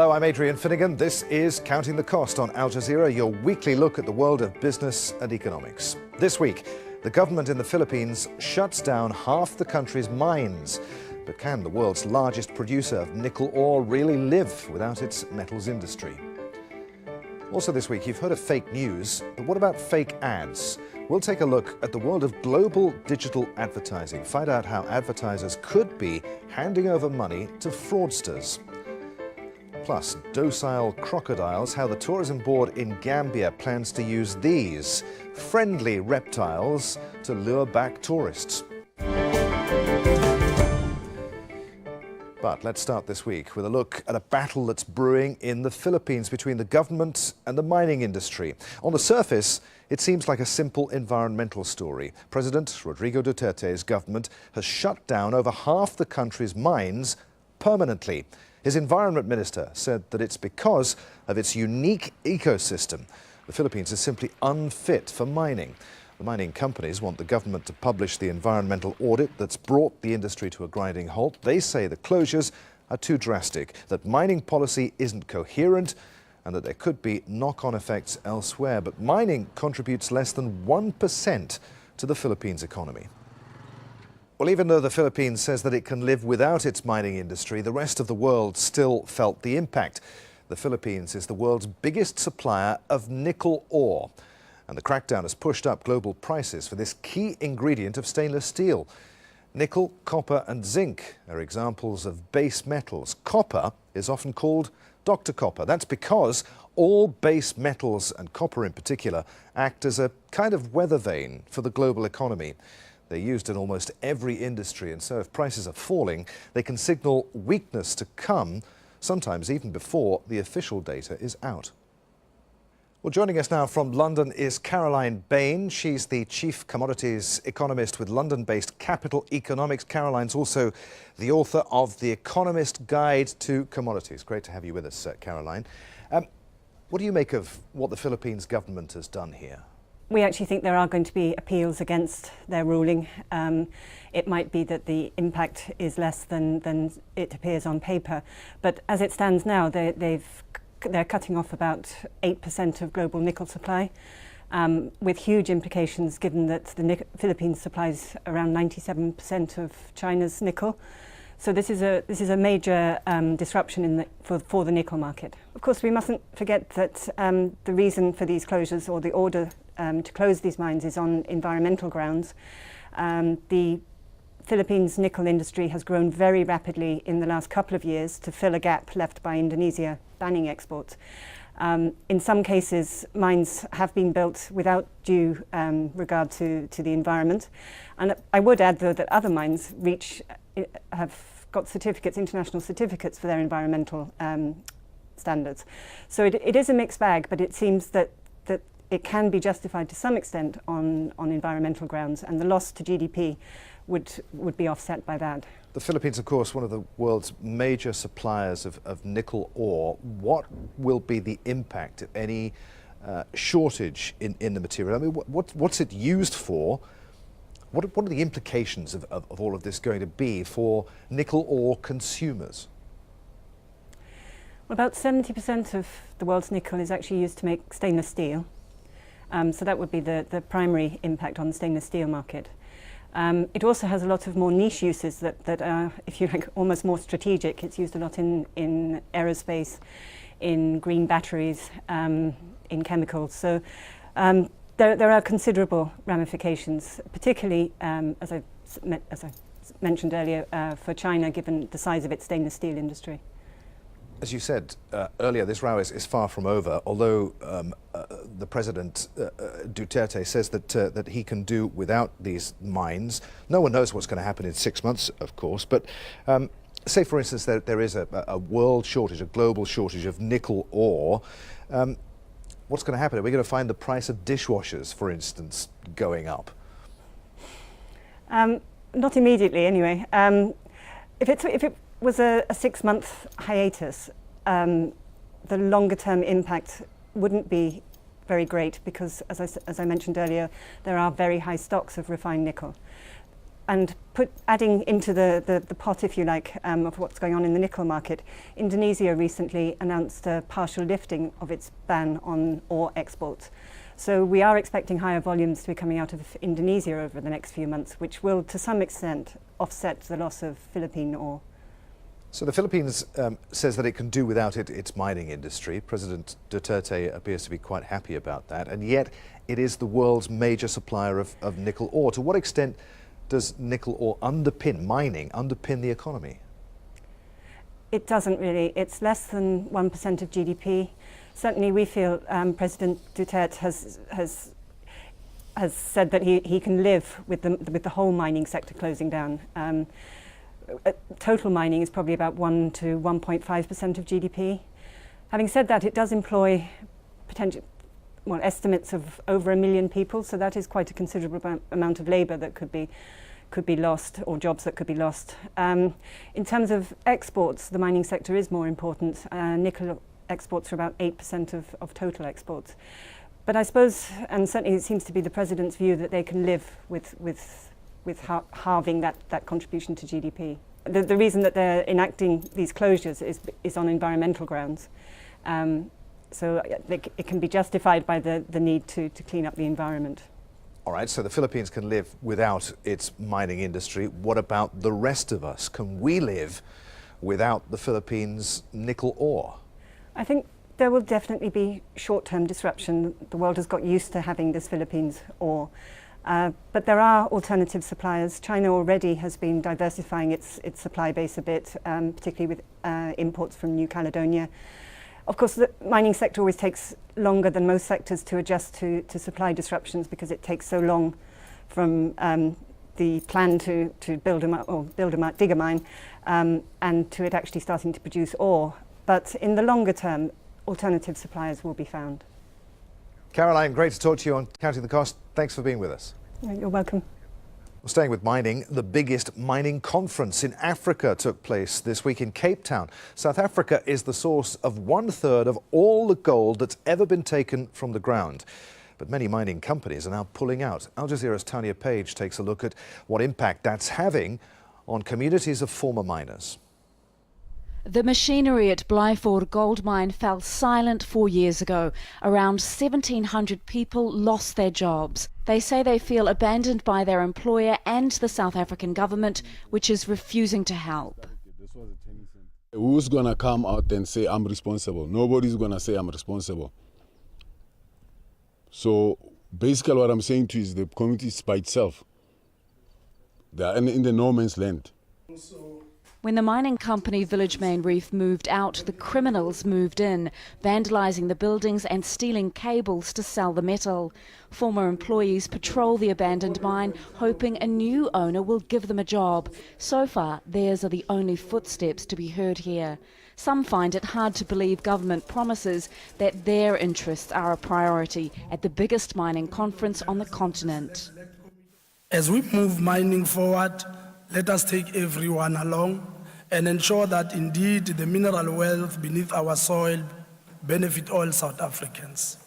Hello, I'm Adrian Finnegan. This is Counting the Cost on Al Jazeera, your weekly look at the world of business and economics. This week, the government in the Philippines shuts down half the country's mines. But can the world's largest producer of nickel ore really live without its metals industry? Also this week, you've heard of fake news, but what about fake ads? We'll take a look at the world of global digital advertising, find out how advertisers could be handing over money to fraudsters. Plus, docile crocodiles, how the tourism board in Gambia plans to use these friendly reptiles to lure back tourists. But let's start this week with a look at a battle that's brewing in the Philippines between the government and the mining industry. On the surface, it seems like a simple environmental story. President Rodrigo Duterte's government has shut down over half the country's mines permanently. His environment minister said that it's because of its unique ecosystem. The Philippines is simply unfit for mining. The mining companies want the government to publish the environmental audit that's brought the industry to a grinding halt. They say the closures are too drastic, that mining policy isn't coherent, and that there could be knock-on effects elsewhere. But mining contributes less than 1% to the Philippines' economy. Well, even though the Philippines says that it can live without its mining industry, the rest of the world still felt the impact. The Philippines is the world's biggest supplier of nickel ore, and the crackdown has pushed up global prices for this key ingredient of stainless steel. Nickel, copper and zinc are examples of base metals. Copper is often called Dr. Copper. That's because all base metals, and copper in particular, act as a kind of weather vane for the global economy. They're used in almost every industry, and so if prices are falling, they can signal weakness to come, sometimes even before the official data is out. Well, joining us now from London is Caroline Bain. She's the chief commodities economist with London-based Capital Economics. Caroline's also the author of The Economist Guide to Commodities. Great to have you with us, Caroline. What do you make of what the Philippines government has done here? We actually think there are going to be appeals against their ruling. It might be that the impact is less than it appears on paper, but as it stands now, they're cutting off about 8% of global nickel supply, with huge implications given that the Philippines supplies around 97% of China's nickel. So this is a major disruption for the nickel market. Of course, we mustn't forget that the reason for these closures, or the order to close these mines, is on environmental grounds. The Philippines nickel industry has grown very rapidly in the last couple of years to fill a gap left by Indonesia banning exports. In some cases, mines have been built without due regard to the environment. And I would add, though, that other mines have got certificates, international certificates for their environmental standards. So it is a mixed bag, but it seems that it can be justified to some extent on environmental grounds, and the loss to GDP would be offset by that. The Philippines, of course, one of the world's major suppliers of nickel ore. What will be the impact of any shortage in the material? I mean, what's it used for? What are the implications of all of this going to be for nickel ore consumers? Well, about 70% of the world's nickel is actually used to make stainless steel. So that would be the primary impact on the stainless steel market. It also has a lot of more niche uses that are, if you like, almost more strategic. It's used a lot in aerospace, in green batteries, in chemicals. So there are considerable ramifications, particularly, as I mentioned earlier, for China, given the size of its stainless steel industry. As you said earlier, this row is far from over, although the President, Duterte, says that he can do without these mines. No one knows what's going to happen in 6 months, of course, but say, for instance, there is a world shortage, a global shortage of nickel ore. What's going to happen? Are we going to find the price of dishwashers, for instance, going up? Not immediately, anyway. If it was a 6-month hiatus, the longer-term impact wouldn't be very great because, as I mentioned earlier, there are very high stocks of refined nickel. And adding into the pot, if you like, of what's going on in the nickel market, Indonesia recently announced a partial lifting of its ban on ore exports. So we are expecting higher volumes to be coming out of Indonesia over the next few months, which will to some extent offset the loss of Philippine ore. So the Philippines says that it can do without its mining industry. President Duterte appears to be quite happy about that, and yet it is the world's major supplier of nickel ore. To what extent does nickel ore mining underpin the economy? It doesn't really. It's less than 1% of GDP. Certainly we feel President Duterte has said that he can live with the whole mining sector closing down. Total mining is probably about 1 to 1.5% of GDP. Having said that, it does employ estimates of over 1 million people, so that is quite a considerable amount of labour that could be lost, or jobs that could be lost. In terms of exports, the mining sector is more important. Nickel exports are about 8% of total exports. But I suppose, and certainly it seems to be the President's view, that they can live with halving that contribution to GDP. The reason that they're enacting these closures is on environmental grounds. So it can be justified by the need to clean up the environment. All right, so the Philippines can live without its mining industry. What about the rest of us? Can we live without the Philippines' nickel ore? I think there will definitely be short-term disruption. The world has got used to having this Philippines ore. But there are alternative suppliers. China already has been diversifying its supply base a bit, particularly with imports from New Caledonia. Of course, the mining sector always takes longer than most sectors to adjust to supply disruptions, because it takes so long from the plan to dig a mine, and to it actually starting to produce ore. But in the longer term, alternative suppliers will be found. Caroline, great to talk to you on Counting the Cost. Thanks for being with us. You're welcome. Well, staying with mining, the biggest mining conference in Africa took place this week in Cape Town. South Africa is the source of 1/3 of all the gold that's ever been taken from the ground. But many mining companies are now pulling out. Al Jazeera's Tanya Page takes a look at what impact that's having on communities of former miners. The machinery at Blyford gold mine fell silent 4 years ago. Around 1,700 people lost their jobs. They say they feel abandoned by their employer and the South African government, which is refusing to help. Who's going to come out and say I'm responsible? Nobody's going to say I'm responsible. So basically what I'm saying to you is the community is by itself. They are in the no man's land. When the mining company Village Main Reef moved out, the criminals moved in, vandalising the buildings and stealing cables to sell the metal. Former employees patrol the abandoned mine, hoping a new owner will give them a job. So far, theirs are the only footsteps to be heard here. Some find it hard to believe government promises that their interests are a priority at the biggest mining conference on the continent. As we move mining forward, let us take everyone along and ensure that indeed the mineral wealth beneath our soil benefit all South Africans.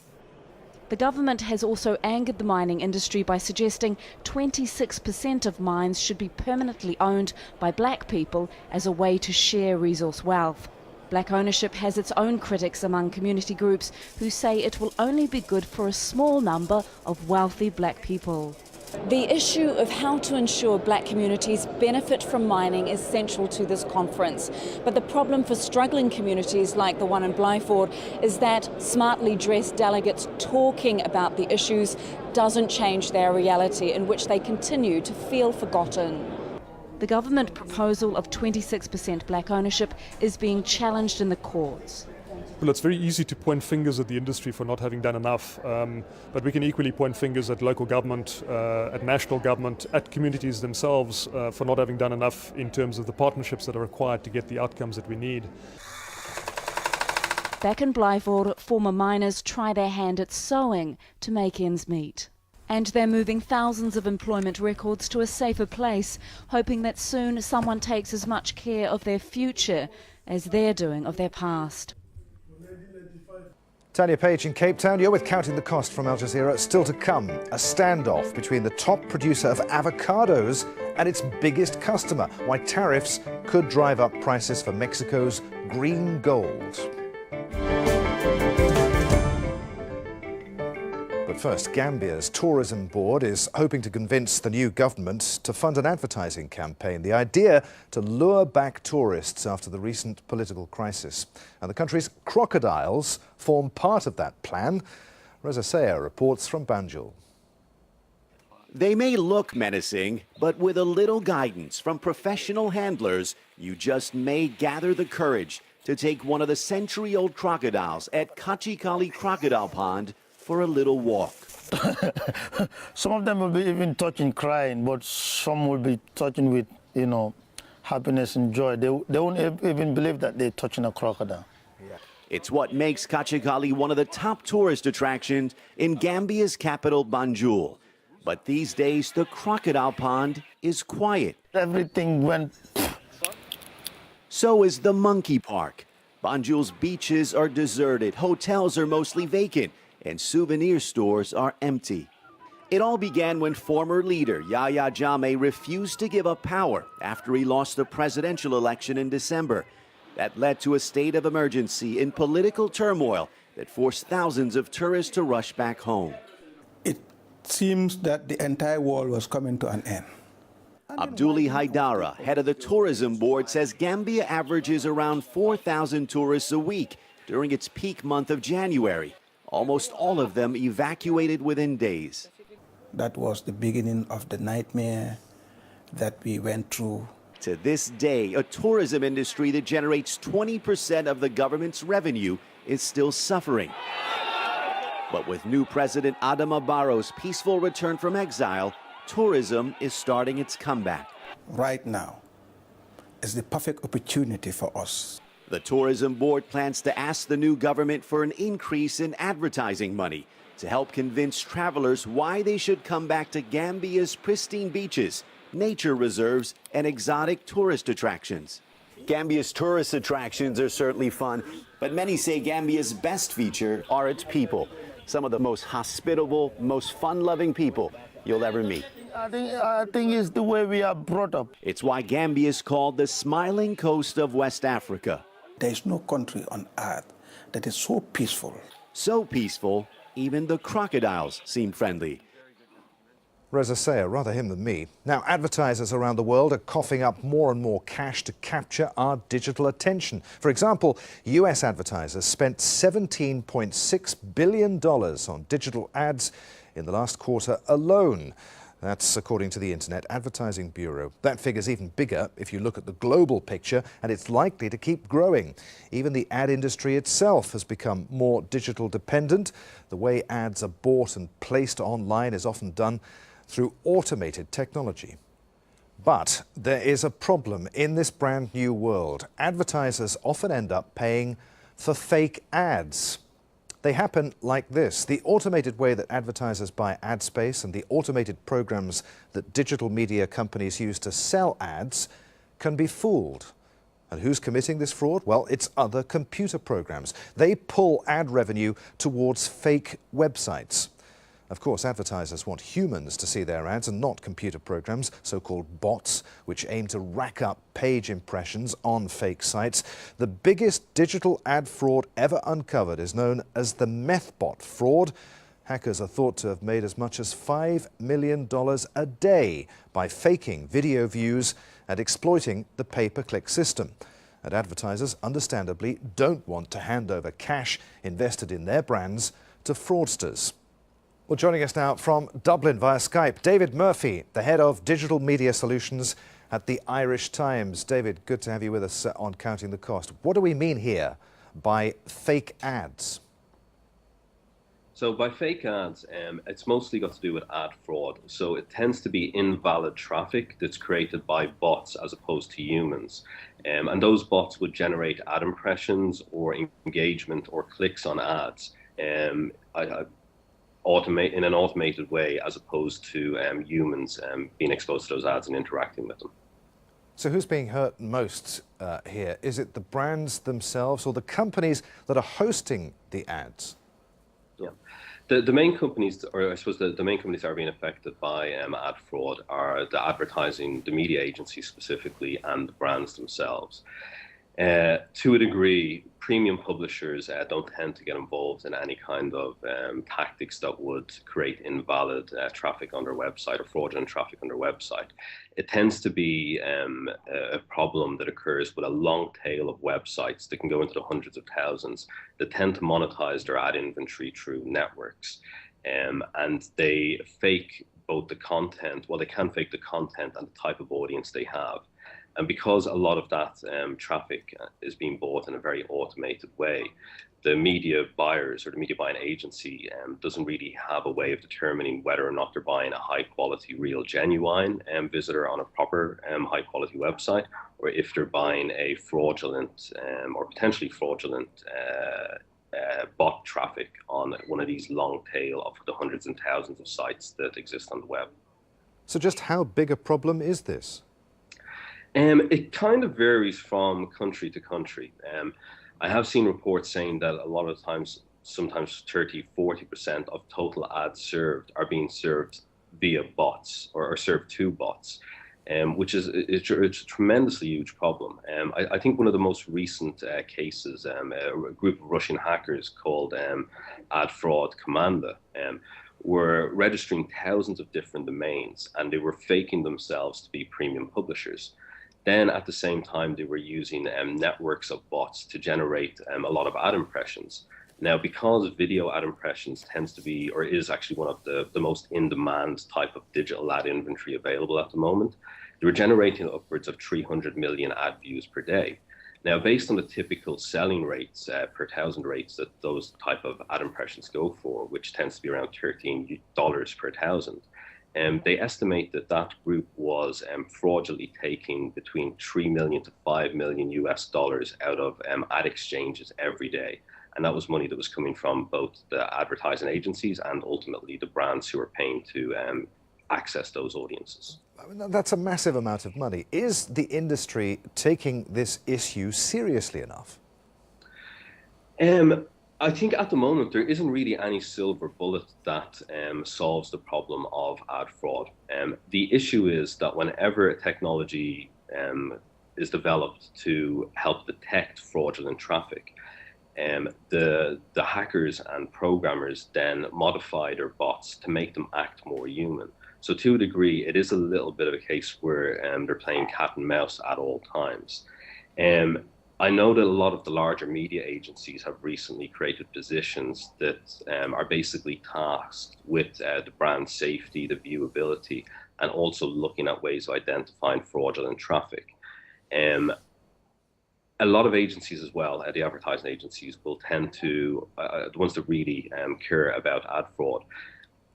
The government has also angered the mining industry by suggesting 26% of mines should be permanently owned by black people as a way to share resource wealth. Black ownership has its own critics among community groups who say it will only be good for a small number of wealthy black people. The issue of how to ensure black communities benefit from mining is central to this conference. But the problem for struggling communities like the one in Blyford is that smartly dressed delegates talking about the issues doesn't change their reality, in which they continue to feel forgotten. The government proposal of 26% black ownership is being challenged in the courts. Well, it's very easy to point fingers at the industry for not having done enough, but we can equally point fingers at local government, at national government, at communities themselves for not having done enough in terms of the partnerships that are required to get the outcomes that we need. Back in Blyford, former miners try their hand at sewing to make ends meet. And they're moving thousands of employment records to a safer place, hoping that soon someone takes as much care of their future as they're doing of their past. Tanya Page in Cape Town, you're with Counting the Cost from Al Jazeera. Still to come, a standoff between the top producer of avocados and its biggest customer. Why tariffs could drive up prices for Mexico's green gold. But first, Gambia's tourism board is hoping to convince the new government to fund an advertising campaign. The idea to lure back tourists after the recent political crisis. And the country's crocodiles form part of that plan. Reza Sayah reports from Banjul. They may look menacing, but with a little guidance from professional handlers, you just may gather the courage to take one of the century-old crocodiles at Kachikali Crocodile Pond for a little walk. Some of them will be even touching crying, but some will be touching with, happiness and joy. They won't even believe that they're touching a crocodile. It's what makes Kachikali one of the top tourist attractions in Gambia's capital, Banjul. But these days, the crocodile pond is quiet. Everything went. So is the monkey park. Banjul's beaches are deserted, hotels are mostly vacant, and souvenir stores are empty. It all began when former leader Yahya Jammeh refused to give up power after he lost the presidential election in December. That led to a state of emergency and political turmoil that forced thousands of tourists to rush back home. It seems that the entire world was coming to an end. Abduli Haidara, head of the tourism board, says Gambia averages around 4,000 tourists a week during its peak month of January. Almost all of them evacuated within days. That was the beginning of the nightmare that we went through. To this day, a tourism industry that generates 20% of the government's revenue is still suffering. But with new President Adama Barrow's peaceful return from exile, tourism is starting its comeback. Right now is the perfect opportunity for us. The tourism board plans to ask the new government for an increase in advertising money to help convince travelers why they should come back to Gambia's pristine beaches, nature reserves, and exotic tourist attractions. Gambia's tourist attractions are certainly fun, but many say Gambia's best feature are its people. Some of the most hospitable, most fun-loving people you'll ever meet. I think it's the way we are brought up. It's why Gambia is called the smiling coast of West Africa. There is no country on earth that is so peaceful. So peaceful, even the crocodiles seem friendly. Reza Sayah, rather him than me. Now, advertisers around the world are coughing up more and more cash to capture our digital attention. For example, US advertisers spent $17.6 billion on digital ads in the last quarter alone. That's according to the Internet Advertising Bureau. That figure's even bigger if you look at the global picture, and it's likely to keep growing. Even the ad industry itself has become more digital dependent. The way ads are bought and placed online is often done through automated technology. But there is a problem in this brand new world. Advertisers often end up paying for fake ads. They happen like this. The automated way that advertisers buy ad space and the automated programs that digital media companies use to sell ads can be fooled. And who's committing this fraud? Well, it's other computer programs. They pull ad revenue towards fake websites. Of course, advertisers want humans to see their ads and not computer programs, so-called bots, which aim to rack up page impressions on fake sites. The biggest digital ad fraud ever uncovered is known as the MethBot fraud. Hackers are thought to have made as much as $5 million a day by faking video views and exploiting the pay-per-click system. And advertisers, understandably, don't want to hand over cash invested in their brands to fraudsters. Well, joining us now from Dublin via Skype, David Murphy, the head of digital media solutions at the Irish Times. David, good to have you with us on Counting the Cost. What do we mean here by fake ads? So by fake ads, it's mostly got to do with ad fraud. So it tends to be invalid traffic that's created by bots as opposed to humans. And those bots would generate ad impressions or engagement or clicks on ads. In an automated way, as opposed to humans being exposed to those ads and interacting with them. So who's being hurt most here? Is it the brands themselves or the companies that are hosting the ads? Yeah. The main companies, or I suppose the main companies that are being affected by ad fraud are the advertising, the media agencies specifically, and the brands themselves. To a degree, premium publishers don't tend to get involved in any kind of tactics that would create invalid traffic on their website or fraudulent traffic on their website. It tends to be a problem that occurs with a long tail of websites that can go into the hundreds of thousands that tend to monetize their ad inventory through networks. And they fake both the content, well, they can fake the content and the type of audience they have. And because a lot of that traffic is being bought in a very automated way, the media buyers or the media buying agency doesn't really have a way of determining whether or not they're buying a high quality, real, genuine visitor on a proper high quality website, or if they're buying a fraudulent or potentially fraudulent bot traffic on one of these long tail of the hundreds and thousands of sites that exist on the web. So just how big a problem is this? It kind of varies from country to country. I have seen reports saying that a lot of times, sometimes 30–40% of total ads served are being served via bots or served to bots, which is it's a tremendously huge problem. I think one of the most recent cases, a group of Russian hackers called Ad Fraud Commanda, were registering thousands of different domains, and they were faking themselves to be premium publishers. Then at the same time, they were using networks of bots to generate a lot of ad impressions. Now, because video ad impressions tends to be, or is actually one of the most in-demand type of digital ad inventory available at the moment, they were generating upwards of 300 million ad views per day. Now, based on the typical selling rates per thousand rates that those type of ad impressions go for, which tends to be around $13 per thousand, they estimate that that group was fraudulently taking between 3 million to 5 million US dollars out of ad exchanges every day. And that was money that was coming from both the advertising agencies and ultimately the brands who were paying to access those audiences. I mean, that's a massive amount of money. Is the industry taking this issue seriously enough? I think at the moment there isn't really any silver bullet that solves the problem of ad fraud. The issue is that whenever a technology is developed to help detect fraudulent traffic, the hackers and programmers then modify their bots to make them act more human. So to a degree, it is a little bit of a case where they're playing cat and mouse at all times. I know that a lot of the larger media agencies have recently created positions that are basically tasked with the brand safety, the viewability, and also looking at ways of identifying fraudulent traffic. A lot of agencies as well, the advertising agencies, will tend to, the ones that really care about ad fraud,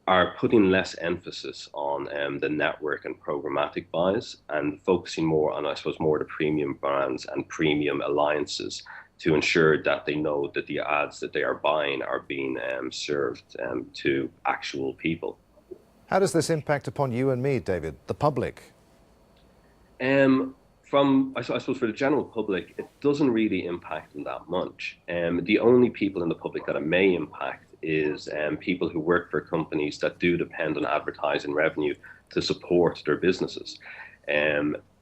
are putting less emphasis on the network and programmatic buys and focusing more on, I suppose, more the premium brands and premium alliances to ensure that they know that the ads that they are buying are being served to actual people. How does this impact upon you and me, David, the public? I suppose for the general public, it doesn't really impact them that much. The only people in the public that it may impact is people who work for companies that do depend on advertising revenue to support their businesses.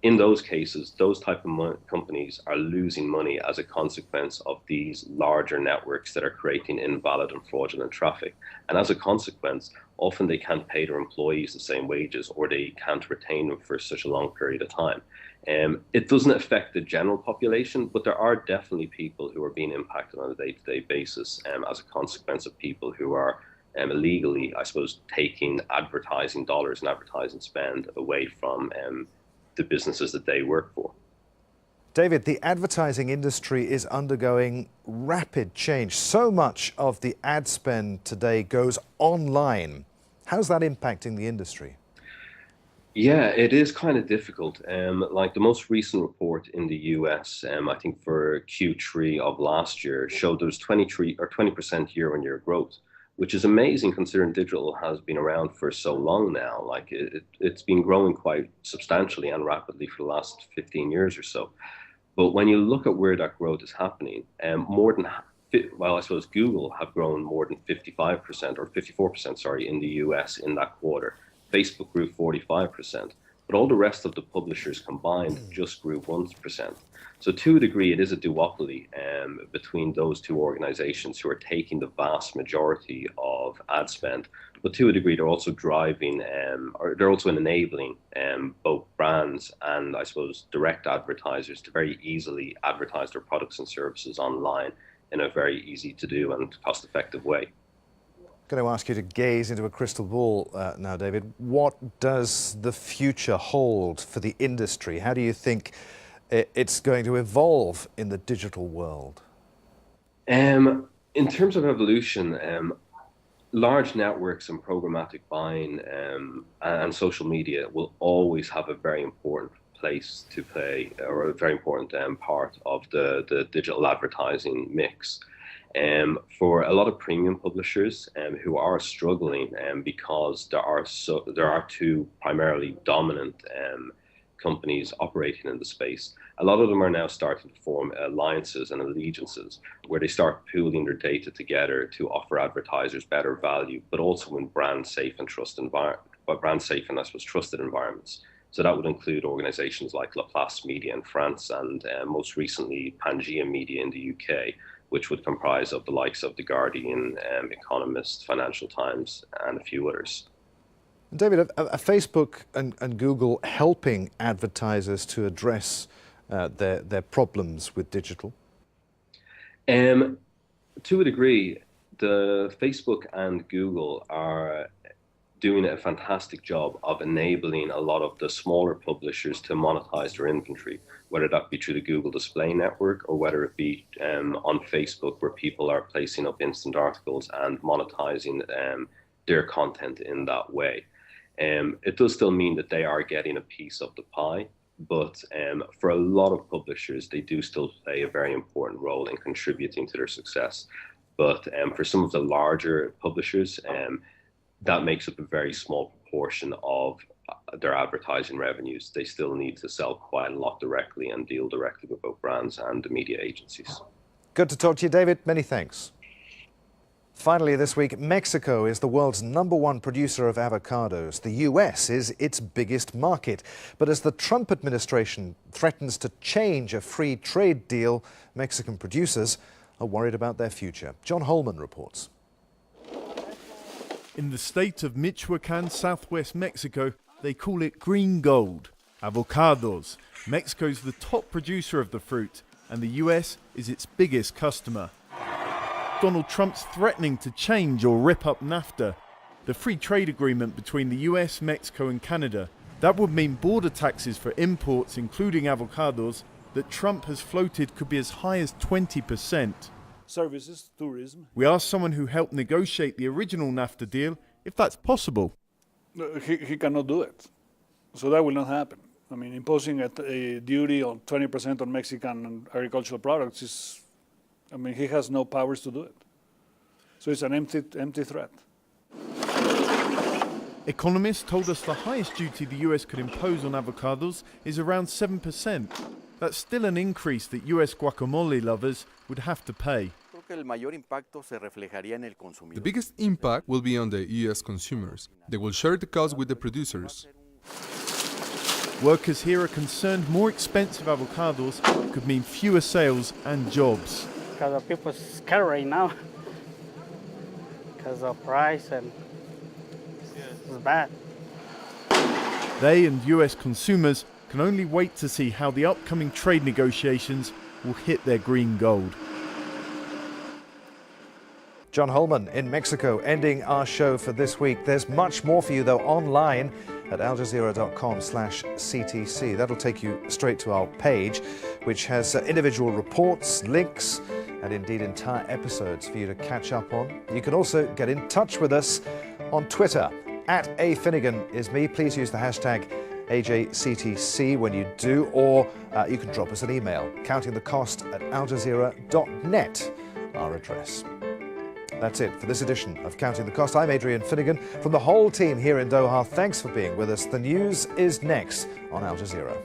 In those cases, those type of companies are losing money as a consequence of these larger networks that are creating invalid and fraudulent traffic. And as a consequence, often they can't pay their employees the same wages, or they can't retain them for such a long period of time. It doesn't affect the general population, but there are definitely people who are being impacted on a day-to-day basis as a consequence of people who are illegally, I suppose, taking advertising dollars and advertising spend away from the businesses that they work for. David, the advertising industry is undergoing rapid change. So much of the ad spend today goes online. How's that impacting the industry? Yeah, it is kind of difficult. Like the most recent report in the US, I think for Q3 of last year, showed there was 20% year-on-year growth, which is amazing considering digital has been around for so long now. Like it's been growing quite substantially and rapidly for the last 15 years or so. But when you look at where that growth is happening, more than I suppose Google have grown more than 55% or 54%, sorry, in the US in that quarter. Facebook grew 45%, but all the rest of the publishers combined just grew 1%. So to a degree, it is a duopoly between those two organizations who are taking the vast majority of ad spend. But to a degree, they're also driving, or they're also enabling both brands and, I suppose, direct advertisers to very easily advertise their products and services online in a very easy to do and cost-effective way. Going to ask you to gaze into a crystal ball now, David. What does the future hold for the industry? How do you think it's going to evolve in the digital world? In terms of evolution, large networks and programmatic buying and social media will always have a very important place to play, or a very important part of the digital advertising mix. For a lot of premium publishers who are struggling because there are two primarily dominant companies operating in the space, a lot of them are now starting to form alliances and allegiances where they start pooling their data together to offer advertisers better value, but also in brand safe and trusted environments. So that would include organizations like Laplace Media in France and most recently Pangea Media in the UK, which would comprise of the likes of The Guardian, Economist, Financial Times, and a few others. David, are Facebook and Google helping advertisers to address their problems with digital? To a degree, the Facebook and Google are doing a fantastic job of enabling a lot of the smaller publishers to monetize their inventory, whether that be through the Google Display Network or whether it be on Facebook, where people are placing up instant articles and monetizing their content in that way. It does still mean that they are getting a piece of the pie, but for a lot of publishers, they do still play a very important role in contributing to their success. But for some of the larger publishers, that makes up a very small proportion of their advertising revenues. They still need to sell quite a lot directly and deal directly with both brands and the media agencies. Good to talk to you, David. Many thanks. Finally this week, Mexico is the world's #1 producer of avocados. The US is its biggest market. But as the Trump administration threatens to change a free trade deal, Mexican producers are worried about their future. John Holman reports. In the state of Michoacan, southwest Mexico, they call it green gold, avocados. Mexico's the top producer of the fruit, and the US is its biggest customer. Donald Trump's threatening to change or rip up NAFTA, the free trade agreement between the US, Mexico and Canada. That would mean border taxes for imports, including avocados, that Trump has floated could be as high as 20%. Services, tourism. We asked someone who helped negotiate the original NAFTA deal if that's possible. He cannot do it. So that will not happen. I mean, imposing a duty on 20% on Mexican agricultural products is, I mean, he has no powers to do it. So it's an empty threat. Economists told us the highest duty the US could impose on avocados is around 7%. That's still an increase that US guacamole lovers would have to pay. The biggest impact will be on the US consumers. They will share the cost with the producers. Workers here are concerned more expensive avocados could mean fewer sales and jobs. Because the people are scared right now. Because of price and it's bad. They and US consumers can only wait to see how the upcoming trade negotiations will hit their green gold. John Holman in Mexico, ending our show for this week. There's much more for you, though, online at aljazeera.com/CTC. That'll take you straight to our page, which has individual reports, links, and indeed entire episodes for you to catch up on. You can also get in touch with us on Twitter. @AFinnegan is me. Please use the hashtag AJCTC when you do, or you can drop us an email, countingthecost@aljazeera.net, our address. That's it for this edition of Counting the Cost. I'm Adrian Finnegan. From the whole team here in Doha, thanks for being with us. The news is next on Al Jazeera.